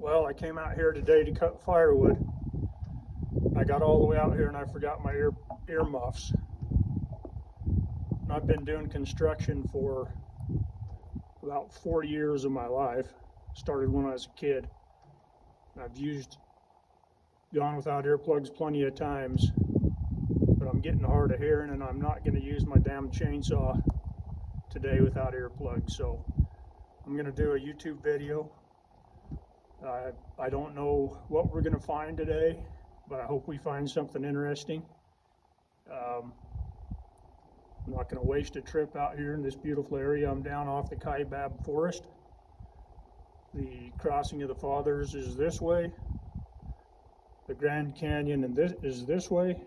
Well, I came out here today to cut firewood. I got all the way out here and I forgot my earmuffs. And I've been doing construction for about 40 years of my life. Started when I was a kid. I've gone without earplugs plenty of times, but I'm getting hard of hearing and I'm not going to use my damn chainsaw today without earplugs. So I'm going to do a YouTube video. I don't know what we're going to find today, but I hope we find something interesting. I'm not going to waste a trip out here in this beautiful area. I'm down off the Kaibab forest. The Crossing of the Fathers is this way. The Grand Canyon is this way.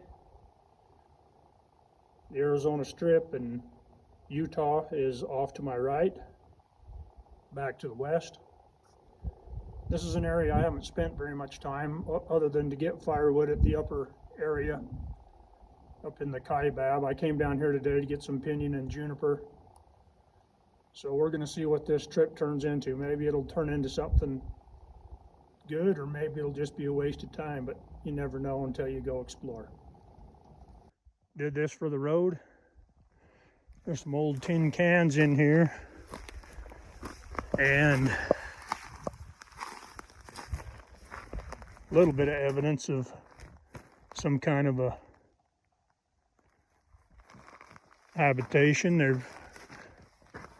The Arizona Strip and Utah is off to my right, back to the west. This is an area I haven't spent very much time other than to get firewood at the upper area up in the Kaibab. I came down here today to get some pinyon and juniper. So we're going to see what this trip turns into. Maybe it'll turn into something good, or maybe it'll just be a waste of time, but you never know until you go explore. Did this for the road. There's some old tin cans in here, and a little bit of evidence of some kind of a habitation. They've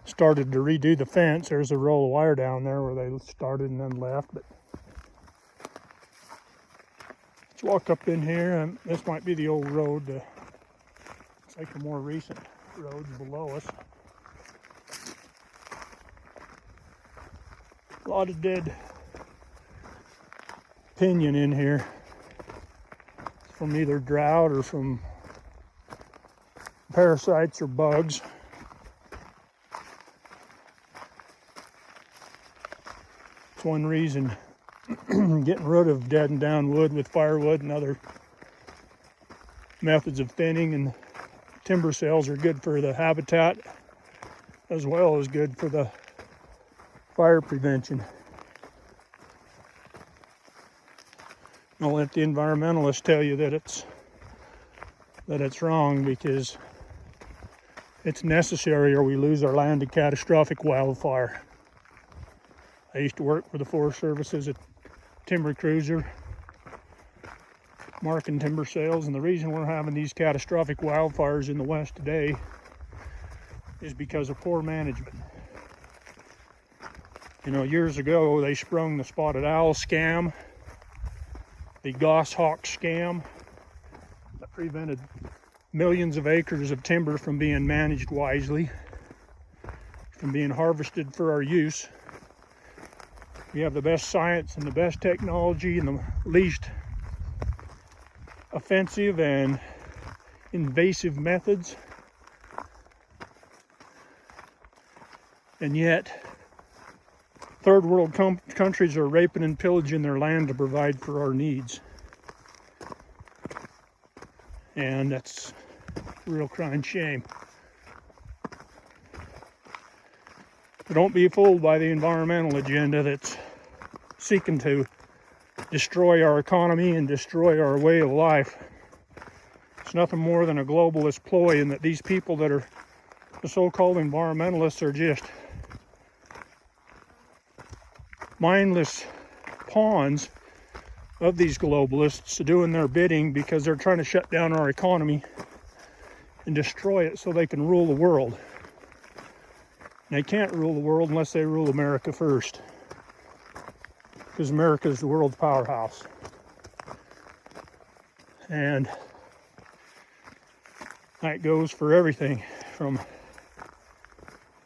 started to redo the fence. There's a roll of wire down there where they started and then left. But let's walk up in here, and this might be the old road. It's like the more recent roads below us. A lot of dead pinyon in here from either drought or from parasites or bugs. It's one reason getting rid of dead and down wood with firewood and other methods of thinning and timber sales are good for the habitat as well as good for the fire prevention. Don't let the environmentalists tell you that it's wrong, because it's necessary or we lose our land to catastrophic wildfire. I used to work for the Forest Service as a timber cruiser, marking timber sales, and the reason we're having these catastrophic wildfires in the West today is because of poor management. You know, years ago they sprung the spotted owl scam, the goshawk scam, that prevented millions of acres of timber from being managed wisely, from being harvested for our use. We have the best science and the best technology and the least offensive and invasive methods, and yet third world countries are raping and pillaging their land to provide for our needs. And that's a real crying shame. But don't be fooled by the environmental agenda that's seeking to destroy our economy and destroy our way of life. It's nothing more than a globalist ploy, and that these people that are the so-called environmentalists are just mindless pawns of these globalists doing their bidding, because they're trying to shut down our economy and destroy it so they can rule the world. And they can't rule the world unless they rule America first, because America is the world's powerhouse. And that goes for everything from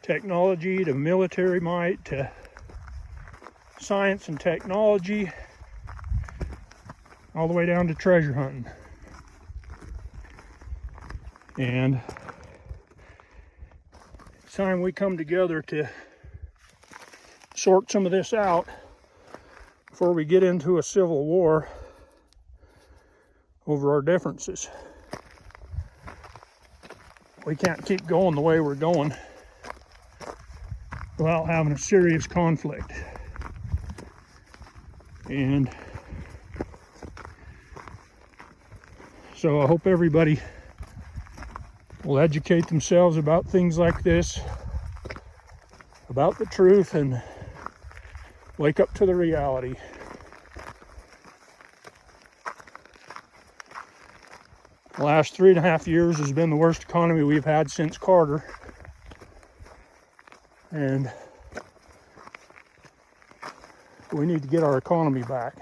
technology to military might to science and technology, all the way down to treasure hunting. And it's time we come together to sort some of this out before we get into a civil war over our differences. We can't keep going the way we're going without having a serious conflict. And so I hope everybody will educate themselves about things like this, about the truth, and wake up to the reality. The last 3.5 years has been the worst economy we've had since Carter. And we need to get our economy back.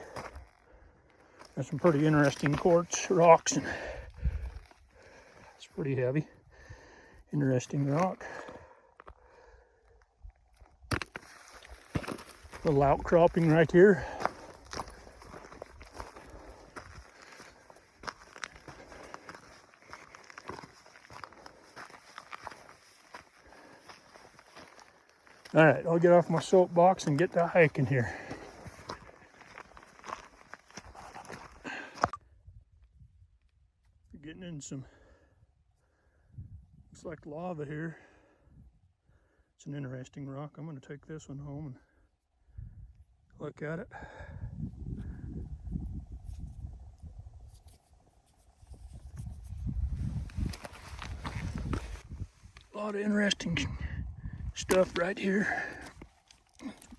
There's some pretty interesting quartz rocks, and it's pretty heavy. Interesting rock. Little outcropping right here. All right, I'll get off my soapbox and get to hiking here. We're getting in some, looks like lava here. It's an interesting rock. I'm going to take this one home and look at it. A lot of interesting stuff right here,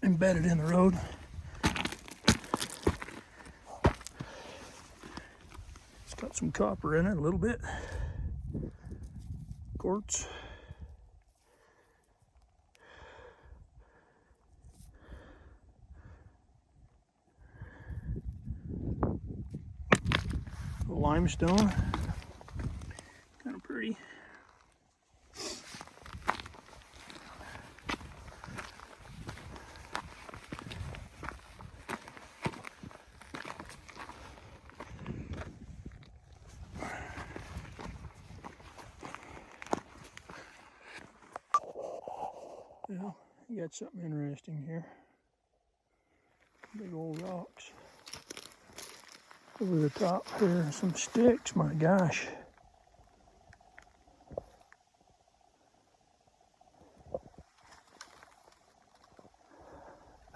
embedded in the road. It's got some copper in it, a little bit. Quartz. Limestone. Kind of pretty. Well, you got something interesting here. Big old rocks. Over the top here, some sticks, my gosh.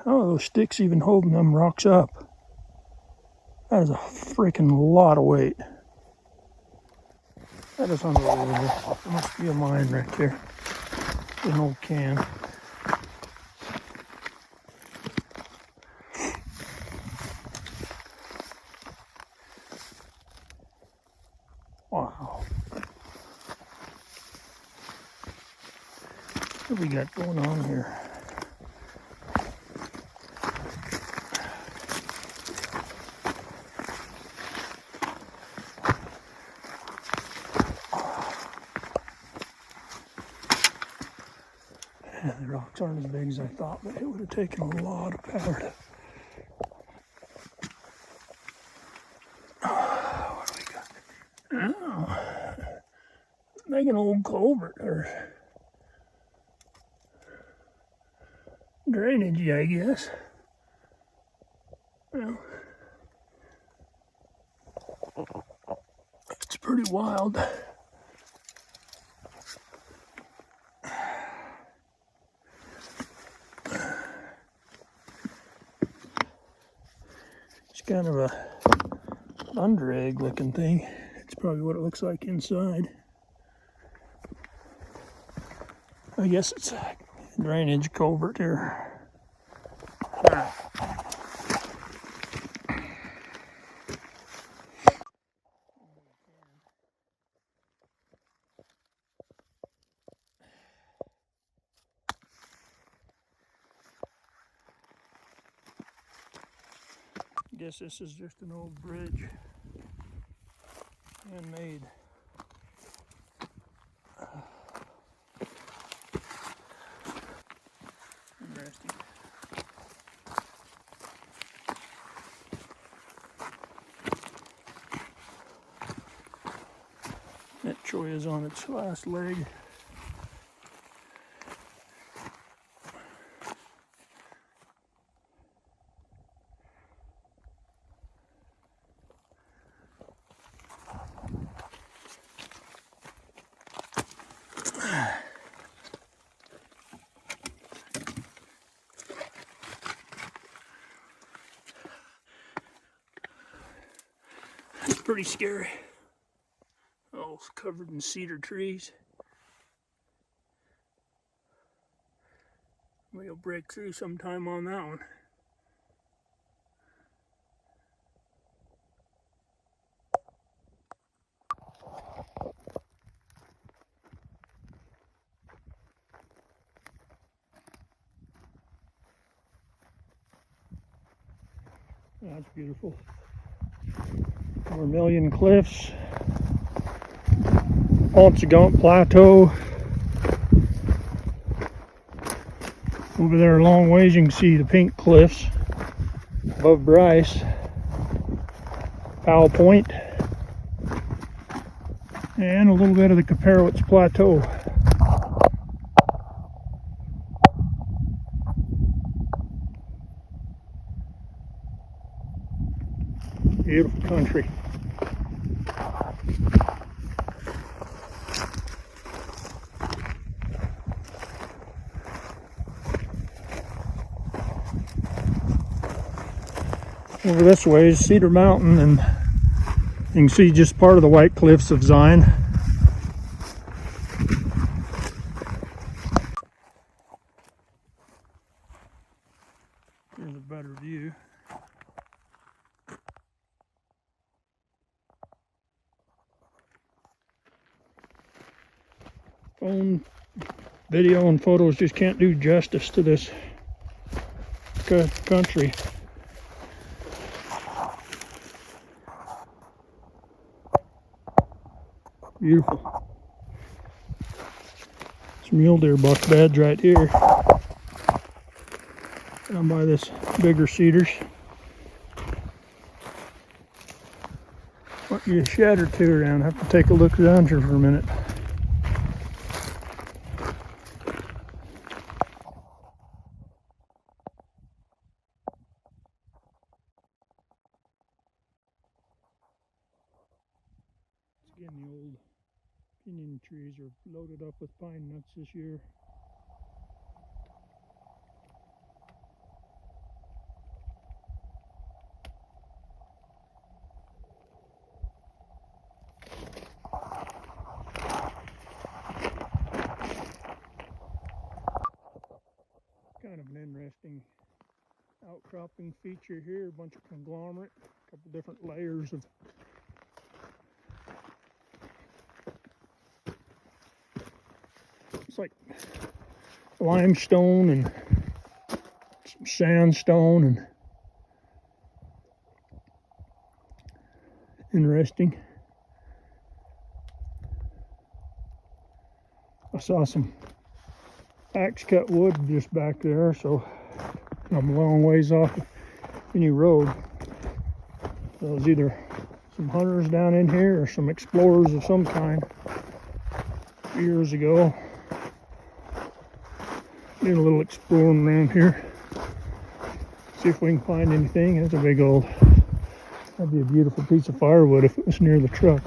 How are those sticks even holding them rocks up? That is a freaking lot of weight. That is unbelievable. There must be a mine right there. An old can. Wow. What do we got going on here? Yeah, the rocks aren't as big as I thought, but it would have taken a lot of power to... What do we got? Oh, like an old culvert or drainage, I guess. Well, it's pretty wild. It's kind of a under egg looking thing. It's probably what it looks like inside. I guess it's a drainage culvert here. I guess this is just an old bridge, handmade. Interesting. That tree is on its last leg. pretty scary. Oh, it's covered in cedar trees. We'll break through sometime on that one. That's beautiful. Vermilion Cliffs, Onsigont Plateau. Over there a long ways you can see the pink cliffs above Bryce, Powell Point, and a little bit of the Kaipowitz Plateau. Beautiful country. Over this way is Cedar Mountain, and you can see just part of the White Cliffs of Zion. Here's a better view. Phone, video, and photos just can't do justice to this country. Beautiful. Some mule deer buck beds right here. Down by this bigger cedars. Might be a shed or two around. I have to take a look around here for a minute. Again, the old pinyon trees are loaded up with pine nuts this year. Kind of an interesting outcropping feature here, a bunch of conglomerate, a couple different layers of it's like limestone and some sandstone, and interesting. I saw some axe cut wood just back there, so I'm a long ways off any road. So it was either some hunters down in here or some explorers of some kind years ago. Did a little exploring around here. See if we can find anything. That's a big old, that'd be a beautiful piece of firewood if it was near the truck.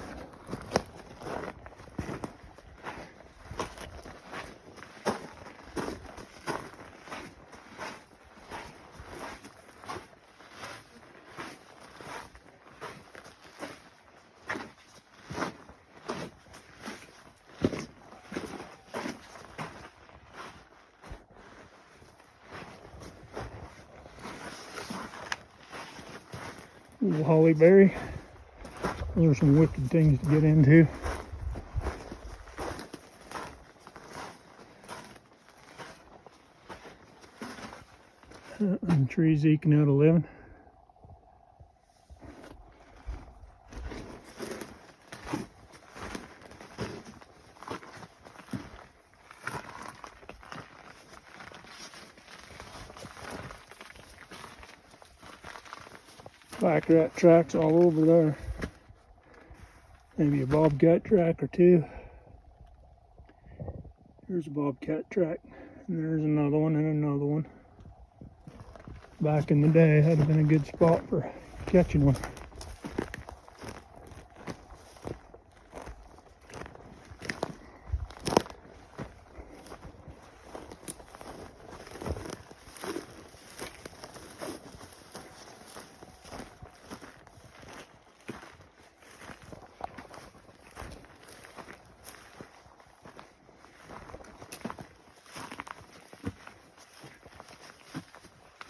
Little hollyberry. Those are some wicked things to get into. And trees eking out a living. Black rat tracks all over there. Maybe a bobcat track or two. Here's a bobcat track, and there's another one and another one. Back in the day, that'd have been a good spot for catching one.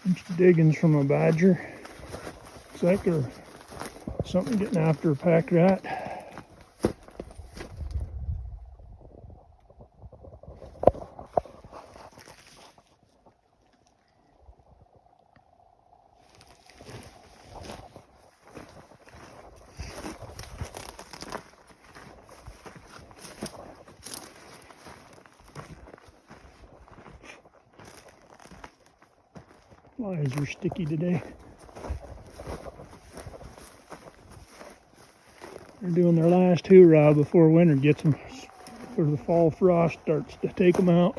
Bunch of diggings from a badger. Looks like there's something getting after a pack rat. Flies are sticky today. They're doing their last hoorah before winter gets them, before the fall frost starts to take them out.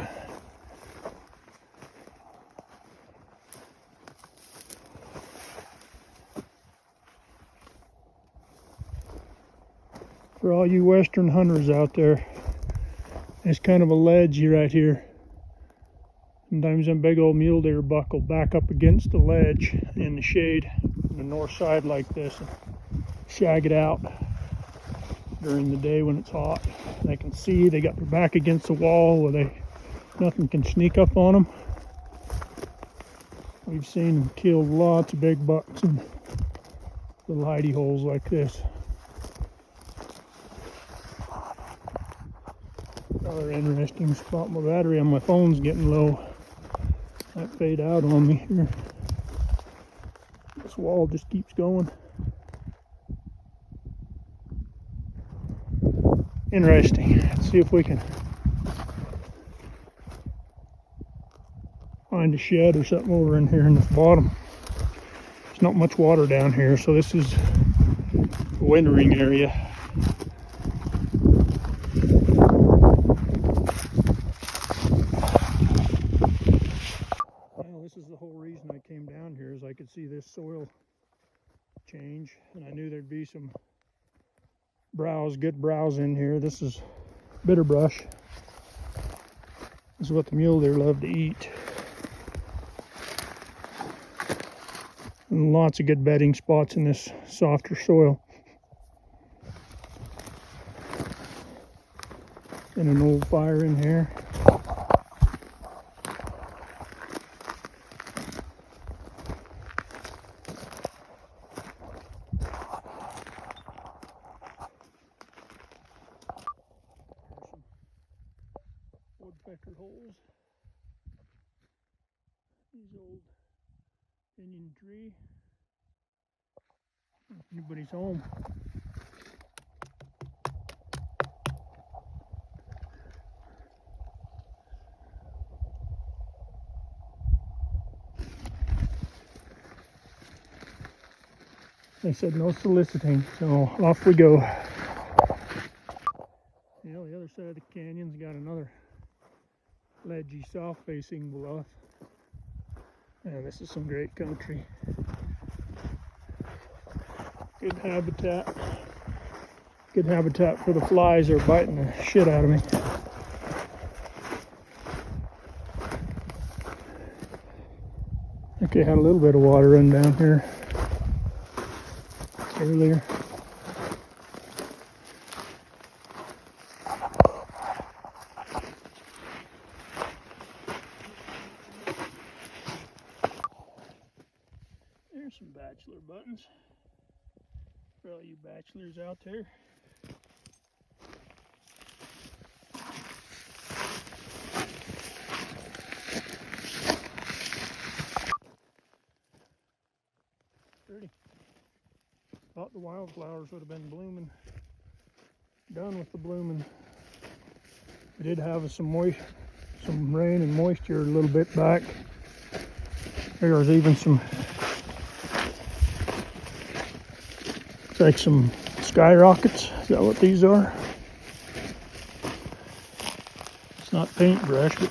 For all you western hunters out there, it's kind of a ledge right here. Sometimes them big old mule deer buckle back up against the ledge in the shade on the north side like this and shag it out during the day when it's hot. They can see they got their back against the wall where nothing can sneak up on them. We've seen them kill lots of big bucks in little hidey holes like this. Another interesting spot. My battery on my phone's getting low. Might fade out on me here. This wall just keeps going. Interesting. Let's see if we can find a shed or something over in here in the bottom. There's not much water down here, so this is the wintering area. This is the whole reason I came down here, is I could see this soil change, and I knew there'd be some good browse in here. This is bitterbrush. This is what the mule deer love to eat. And lots of good bedding spots in this softer soil. And an old fire in here. Woodpecker holes. These old pinyon tree. If anybody's home. They said no soliciting, so off we go. You know, the other side of the canyon's got another ledgy, south-facing bluff. And this is some great country. Good habitat. Good habitat for the flies that are biting the shit out of me. Okay, had a little bit of water run down here earlier. There's some bachelor buttons for all you bachelors out there. Pretty. Thought the wildflowers would have been blooming, done with the blooming. We did have some rain and moisture a little bit back. There's even some, it's like some skyrockets. Is that what these are? It's not paintbrush, but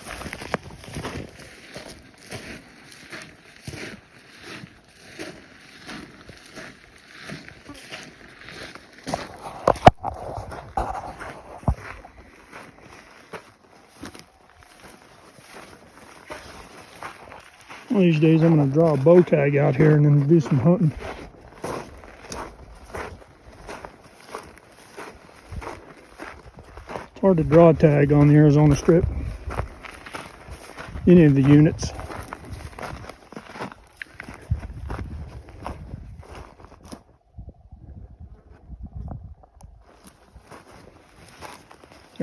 one of these days I'm going to draw a bow tag out here and then do some hunting. It's hard to draw a tag on the Arizona Strip, any of the units.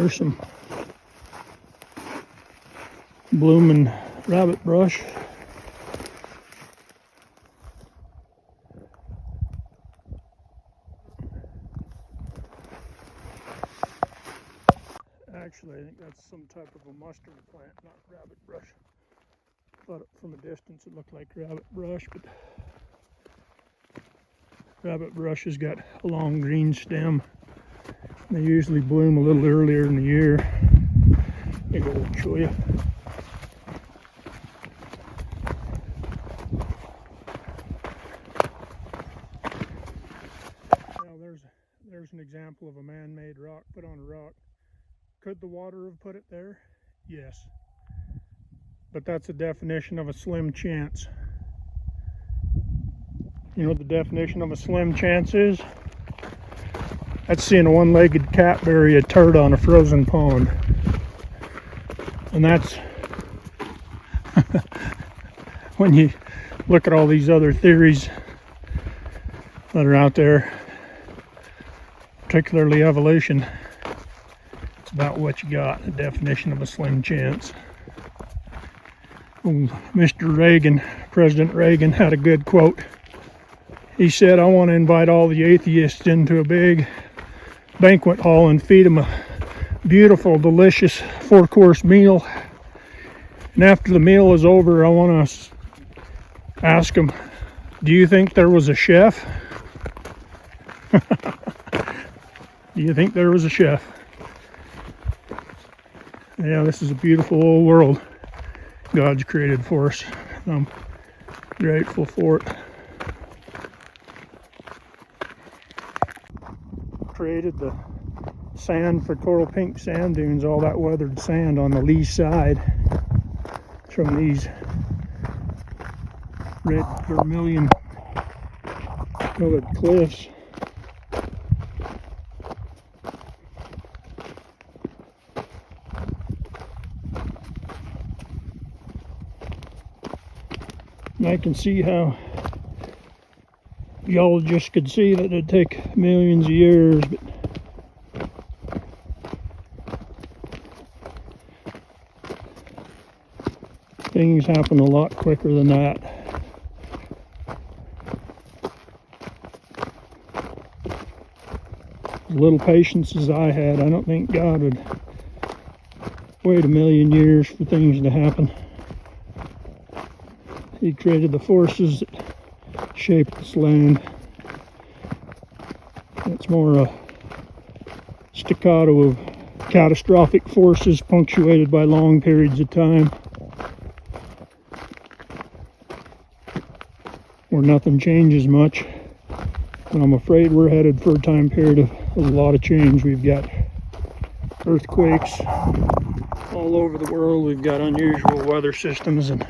There's some blooming rabbit brush. Actually, I think that's some type of a mustard plant, not rabbit brush. Thought from a distance it looked like rabbit brush, but rabbit brush has got a long green stem. They usually bloom a little earlier in the year. Maybe I'll show you. Now there's an example of a man-made rock put on a rock. Could the water have put it there? Yes. But that's a definition of a slim chance. You know what the definition of a slim chance is? That's seeing a one-legged cat bury a turd on a frozen pond. And that's when you look at all these other theories that are out there, particularly evolution. It's about what you got, the definition of a slim chance. Old Mr. Reagan, President Reagan, had a good quote. He said, "I want to invite all the atheists into a big banquet hall and feed them a beautiful, delicious 4-course meal. And after the meal is over, I want to ask them, do you think there was a chef? Do you think there was a chef?" Yeah, this is a beautiful old world God's created for us. I'm grateful for it. Created the sand for coral pink sand dunes, all that weathered sand on the lee side from these red vermilion colored cliffs. And I can see how geologists could see that it'd take millions of years, but things happen a lot quicker than that. As little patience as I had, I don't think God would wait a million years for things to happen. He created the forces that shape this land. It's more a staccato of catastrophic forces punctuated by long periods of time where nothing changes much. And I'm afraid we're headed for a time period of a lot of change. We've got earthquakes all over the world. We've got unusual weather systems, and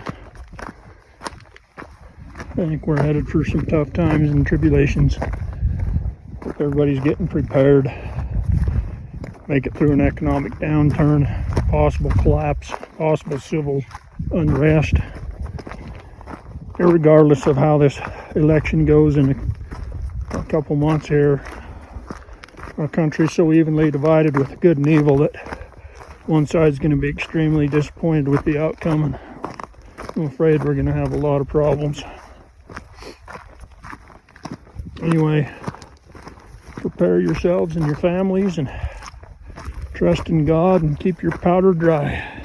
I think we're headed for some tough times and tribulations. Hope everybody's getting prepared. Make it through an economic downturn, possible collapse, possible civil unrest. Irregardless of how this election goes in a couple months here, our country's so evenly divided with good and evil that one side's going to be extremely disappointed with the outcome, and I'm afraid we're going to have a lot of problems. Anyway, prepare yourselves and your families and trust in God and keep your powder dry,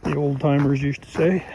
the old timers used to say.